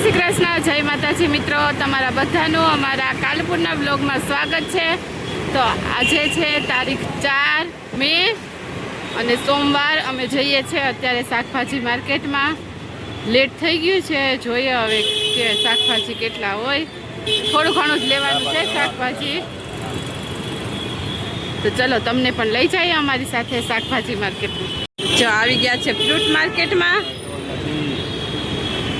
શ્રી કૃષ્ણ, જય માતાજી મિત્રો, તમારા બધાનું અમારા કાલપુરના બ્લોગમાં સ્વાગત છે। તો આજે છે તારીખ 4 મે અને સોમવાર। અમે જઈએ છીએ અત્યારે શાકભાજી માર્કેટમાં। લેટ થઈ ગયું છે, જોઈએ હવે કે શાકભાજી કેટલા હોય। થોડું ઘણું જ લેવાનું છે શાકભાજી। તો ચલો તમને પણ લઈ જઈએ અમારી સાથે શાકભાજી માર્કેટમાં। જો આવી ગયા છે ફ્રૂટ માર્કેટમાં।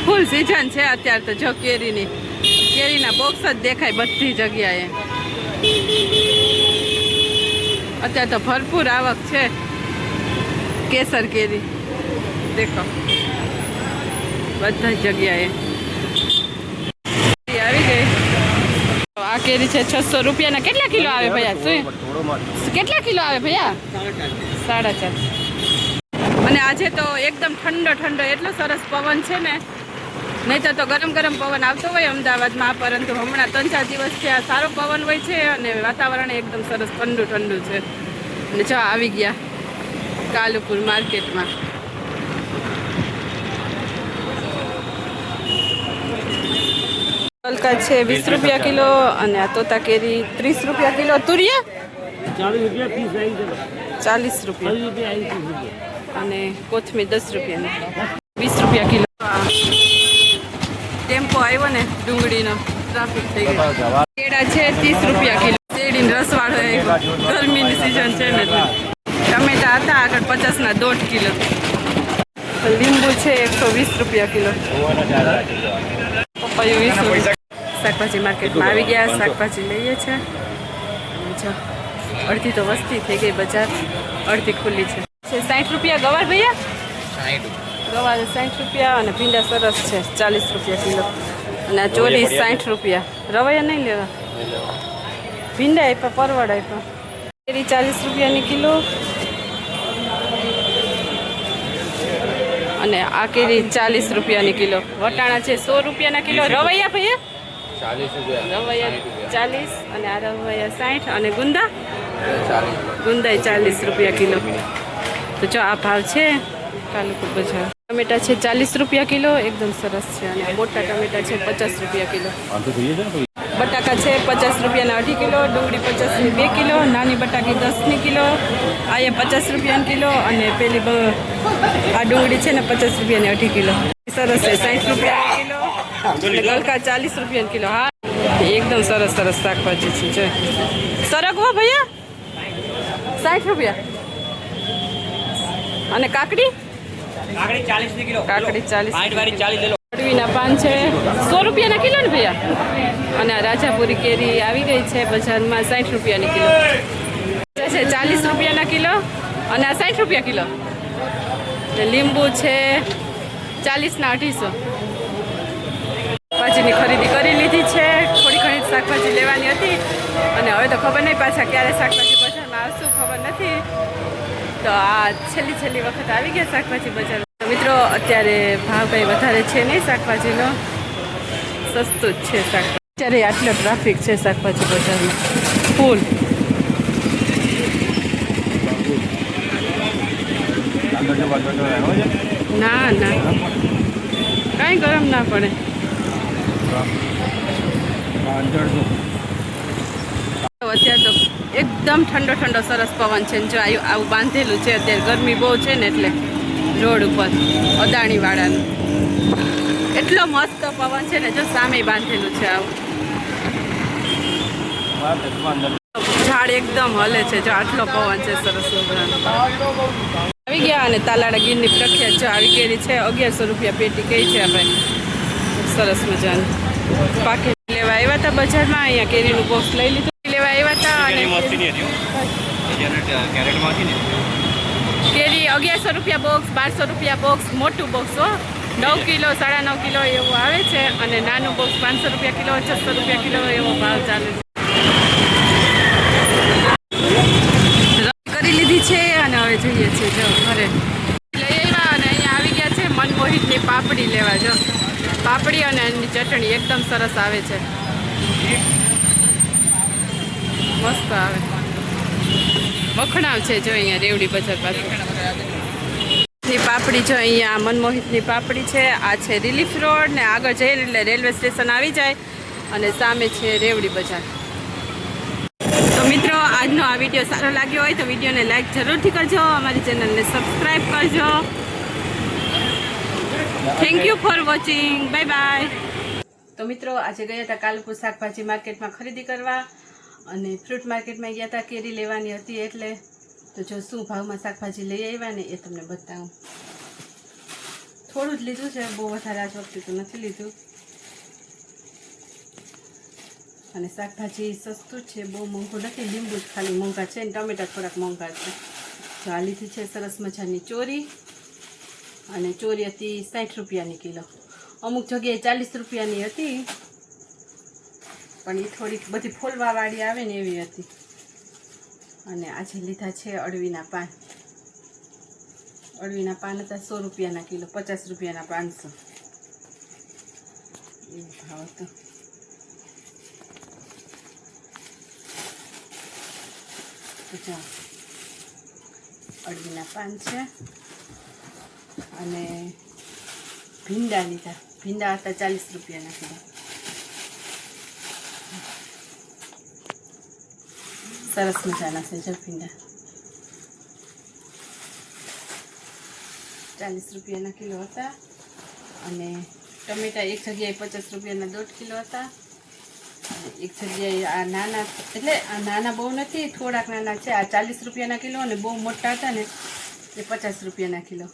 ફૂલ સિઝન છે અત્યારે તો। જો કેરીના બોક્સ જ દેખાય બધી જગ્યાએ। અત્યારે તો ભરપૂર આવક છે કેસર કેરી, દેખો બધા જગ્યાએ આવી ગઈ। આ કેરી છે 600 રૂપિયાના। કેટલા કિલો આવે ભૈયા? શું કેટલા કિલો આવે ભૈયા? 4.5। અને આજે તો એકદમ ઠંડો ઠંડો એટલો સરસ પવન છે ને। નહીં તો ગરમ ગરમ પવન આવતો હોય અમદાવાદમાં, પરંતુ હમણાં 3-4 દિવસથી આ સારો પવન હોય છે અને વાતાવરણ એકદમ સરસ ઠંડુ ઠંડુ છે। અને જો આવી ગયા કાલુપુર માર્કેટમાં। ગલકા છે 20 રૂપિયા કિલો અને આ તોતા કેરી 30 રૂપિયા કિલો। તુરિયા 40 રૂપિયા અને કોથમીર 10 રૂપિયાની 20 રૂપિયા કિલો। ટેમ્પો આવ્યો ને ડુંગળીનો, ટ્રાફિક થઈ ગઈ। કેળા છે 30 રૂપિયા કિલો। શેરડીનો રસવાળો ગરમીની સિઝન છે ને। ટમેટા હતા આગળ 50ના 1.5 કિલો। લીંબુ છે 120 રૂપિયા કિલો। પપૈયું 20 રૂપિયા। શાકભાજી માર્કેટમાં આવી ગયા, શાકભાજી લઈએ છે। અડધી તો વસ્તી થઈ ગઈ બજાર, અડધી ખુલ્લી છે। 60 રૂપિયા ગવાર ભૈયા? ગવાર 60 રૂપિયા અને ભીંડા સરસ છે 40 રૂપિયા કિલો। અને આ ચોરી 60 રૂપિયા। રવૈયા નહીં લેવા, ભીંડા આપ્યા, પરવડ આપ્યા। કેરી 40 રૂપિયાની કિલો અને આ કેરી 40 રૂપિયાની કિલો। વટાણા છે 100 રૂપિયાના કિલો। રવૈયા ભૈયા 40 રૂપિયા, રવૈયા 40 અને આ રવૈયા 60 અને ગુંદા 40 રૂપિયા કિલો। તો જો આ ભાવ છે કાલુપુર બજાર। ટમેટા છે 40 રૂપિયા કિલો, એકદમ સરસ છે। અને મોટા ટમેટા છે 50 રૂપિયા કિલો। બટાકા છે 50 રૂપિયાના 2.5 કિલો। ડુંગળી 50ની 2 કિલો। નાની બટાકી 10ની કિલો, આ 50 રૂપિયાની કિલો। અને પેલી આ ડુંગળી છે ને 50 રૂપિયાની 2.5 કિલો। સરસ છે 60 રૂપિયાની કિલો અને ગલકા 40 રૂપિયાની કિલો। હા, એકદમ સરસ સરસ શાકભાજી છે। જો સરગવો ભૈયા 60 રૂપિયા અને કાકડી 40 કિલો। કાકડી 40 અડવીના પાન છે 100 રૂપિયાના કિલો ને ભૈયા। અને આ રાજાપુરી કેરી આવી ગઈ છે બજારમાં 60 રૂપિયાની કિલો છે। 40 રૂપિયાના કિલો અને આ 60 રૂપિયા કિલો। લીંબુ છે 40ના 250। શાકભાજીની ખરીદી કરી લીધી છે। થોડી ઘણી શાકભાજી લેવાની હતી અને હવે તો ખબર નહીં પાછા ક્યારે શાકભાજી બજારમાં આવશું, ખબર નથી। તો આ છેલ્લી વખત આવી ગયા શાકભાજી બજાર। મિત્રો અત્યારે ભાવ કંઈ વધારે છે નહીં શાકભાજીનો, સસ્તું જ છે શાકભાજી। અત્યારે આટલો ટ્રાફિક છે શાકભાજી બજારમાં, ફૂલ। ના કાંઈ ગરમ ના પડે। અત્યારે તો એકદમ ઠંડો ઠંડો સરસ પવન છે। જો આવું બાંધેલું છે અત્યારે, ગરમી બહુ છે ને એટલે રોડ ઉપર અદાણીવાળાનું એટલો મસ્ત પવન છે ને। જો સામે બાંધેલું છે આવું, ઝાડ એકદમ હલે છે। જો આટલો પવન છે સરસ આવી ગયા। અને તાલાળા ગીરની પ્રખ્યાત જો આવી કેરી છે 1100 રૂપિયા પેટી કઈ છે ભાઈ, સરસ મજાની। પાકી લેવા આવ્યા હતા બજારમાં, અહીંયા કેરીનું બોક્સ લઈ લીધું, લેવા આવ્યા હતા। અને કેરી 1100 રૂપિયા બોક્સ, 1200 રૂપિયા બોક્સ, મોટું બોક્સ હો, 9 કિલો 9.5 કિલો એવું આવે છે। અને નાનું બોક્સ 500 રૂપિયા કિલો, 600 રૂપિયા કિલો એવો ભાવ ચાલે છે। કરી લીધી છે અને હવે જઈએ છીએ જો ઘરે લઈ આવ્યા। અને અહીંયા આવી ગયા છે મનમોહિતની પાપડી લેવા। જો પાપડી અને એની ચટણી એકદમ સરસ આવે છે, મસ્ત આવે। વખણાવ છે જો અહીંયા રેવડી બજાર પાસે। ની પાપડી જો અહીંયા મનમોહિતની પાપડી છે. આ છે રિલીફ રોડ ને આગળ જઈએ એટલે રેલવે સ્ટેશન આવી જાય અને સામે છે રેવડી બજાર. તો મિત્રો આજનો આ વિડીયો સારો લાગ્યો હોય તો વિડીયોને લાઈક જરૂરથી કરજો, અમારી ચેનલને સબસ્ક્રાઈબ કરજો. Thank you for watching. Bye bye. તો મિત્રો આજે ગયા હતા કાલુપુર શાકભાજી માર્કેટમાં ખરીદી કરવા અને ફ્રૂટ માર્કેટમાં ગયા હતા, કેરી લેવાની હતી એટલે. તો જો શું ભાવમાં શાકભાજી લઈ આવ્યા ને એ તમને બતાવું. થોડું જ લીધું છે, બહુ વધારે આજ વખતે તો નથી લીધું. અને શાકભાજી સસ્તું છે, બહુ મોંઘું નથી. લીંબુ જ ખાલી મોંઘા છે ને ટમેટા થોડાક મોંઘા છે. જો આ લીધી છે સરસ મજાની ચોરી, અને ચોરી હતી 60 રૂપિયાની કિલો. અમુક જગ્યાએ 40 રૂપિયાની હતી, પણ એ થોડીક બધી ફોલવાવાળી આવે ને એવી હતી. અને આજે લીધા છે અળવીના પાન. અળવીના પાન હતા 100 રૂપિયાના કિલો, 50 રૂપિયાના 500 એવો ભાવ હતો. અળવીના પાન છે. અને ભીંડા લીધા. ભીંડા હતા 40 રૂપિયાના કિલો. સરસ મજાના છે જો ભીંડા. 40 રૂપિયાના કિલો હતા. અને ટમેટા એક જગ્યાએ 50 રૂપિયાના 1.5 કિલો હતા. અને એક જગ્યાએ આ નાના, એટલે આ નાના બહુ નથી, થોડાક નાના છે. આ 40 રૂપિયાના કિલો અને બહુ મોટા હતા ને એ 50 રૂપિયાના કિલો.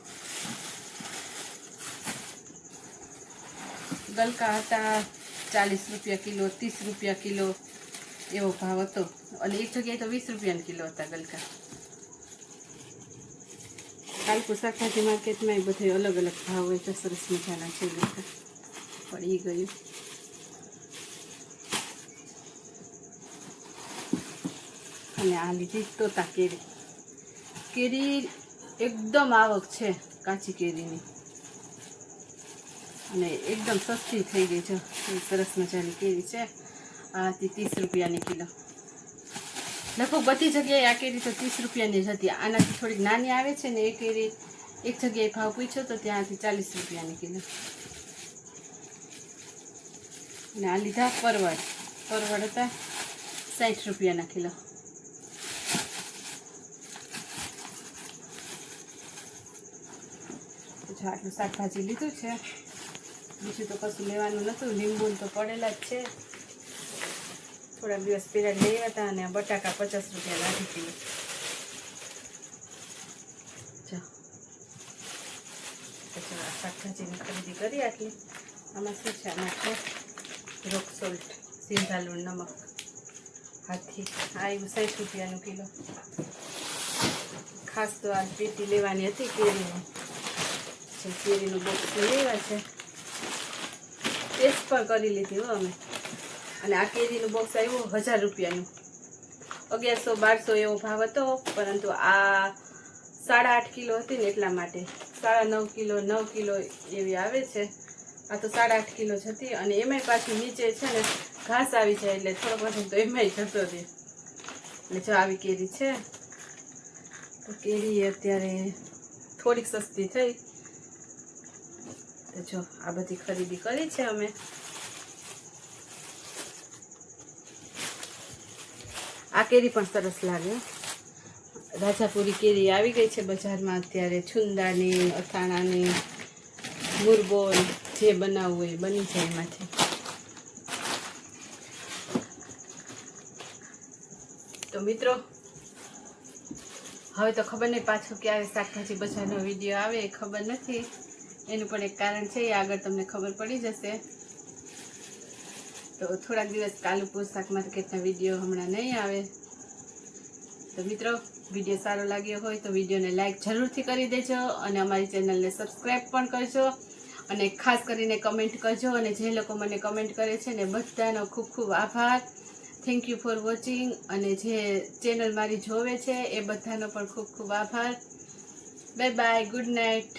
ગલકા હતા 40 રૂપિયા કિલો, 30 રૂપિયા કિલો એવો ભાવ હતો. અને એક જગ્યાએ તો 20 રૂપિયાના કિલો હતા ગલકા. કાલુપુર શાકભાજી માર્કેટમાં એ બધે અલગ અલગ ભાવ હોય તો સરસ મજાના છે. ગલકા પડી ગયું. અને આ લીધી તોતા કેરી. કેરી એકદમ આવક છે કાચી કેરીની, અને એકદમ સસ્તી થઈ ગઈ છે. સરસ મજાની કેરી છે. આ હતી 30 રૂપિયાની કિલો. લગભગ બધી જગ્યાએ આ કેરી તો 30 રૂપિયાની જ હતી. આનાથી થોડીક નાની આવે છે ને એ કેરી એક જગ્યાએ ભાવ પૂછ્યો તો ત્યાંથી 40 રૂપિયાની કિલો. અને આ લીધા પરવળ. પરવળ હતા 60 રૂપિયાના કિલો. આટલું શાકભાજી લીધું છે, બીજું તો કશું લેવાનું નહોતું. લીંબુ તો પડેલા જ છે, થોડાક દિવસ પહેલાં લઈ હતા. અને બટાકા 50 રૂપિયા 1.5 કિલો. શાકભાજીની ખરીદી કરી આટલી. આમાં શું છે? આમાં છે રોક સોલ્ટ, સિંધાલુણ નમક હાથથી. આ એવું 60 રૂપિયાનું કિલો. ખાસ તો આ પેટી લેવાની હતી કેરીની. કેરીનું બોક્સ લેવા છે, ટેસ્ટ પણ કરી લીધી હો અમે. અને આ કેરીનું બોક્સ આવ્યું 1000 રૂપિયાનું. 1100-1200 એવો ભાવ હતો, પરંતુ આ 8.5 કિલો હતી ને એટલા માટે 9.5 કિલો 9 કિલો એવી આવે છે. આ તો 8.5 કિલો જ હતી. અને એમાંય પાછી નીચે છે ને ઘાસ આવી જાય એટલે થોડોક વધુ તો એમાંય જતો રહે. એટલે જો આવી કેરી છે. તો કેરી અત્યારે થોડીક સસ્તી થઈ. તો જો આ બધી ખરીદી કરી છે અમે. આ કેરી પણ સરસ લાગે. રાજાપુરી કેરી આવી ગઈ છે બજારમાં અત્યારે. છુંદાની, અથાણાની, મુરબોન જે બનાવવું હોય બની જાય એમાંથી. તો મિત્રો હવે તો ખબર નહીં પાછું ક્યારે શાકભાજી બજારનો વિડીયો આવે એ ખબર નથી. એનું પણ એક કારણ છે, એ આગળ તમને ખબર પડી જશે. તો થોડાક દિવસ કાલુપુર શાક માર્કેટના વિડીયો હમણાં નહીં આવે. તો મિત્રો વિડીયો સારો લાગ્યો હોય તો વિડીયોને લાઈક જરૂરથી કરી દેજો, અને અમારી ચેનલને સબસ્ક્રાઈબ પણ કરજો, અને ખાસ કરીને કમેન્ટ કરજો. અને જે લોકો મને કમેન્ટ કરે છે ને બધાનો ખૂબ ખૂબ આભાર. Thank you for watching. અને જે ચેનલ મારી જોવે છે એ બધાનો પણ ખૂબ ખૂબ આભાર. Bye bye. Good night.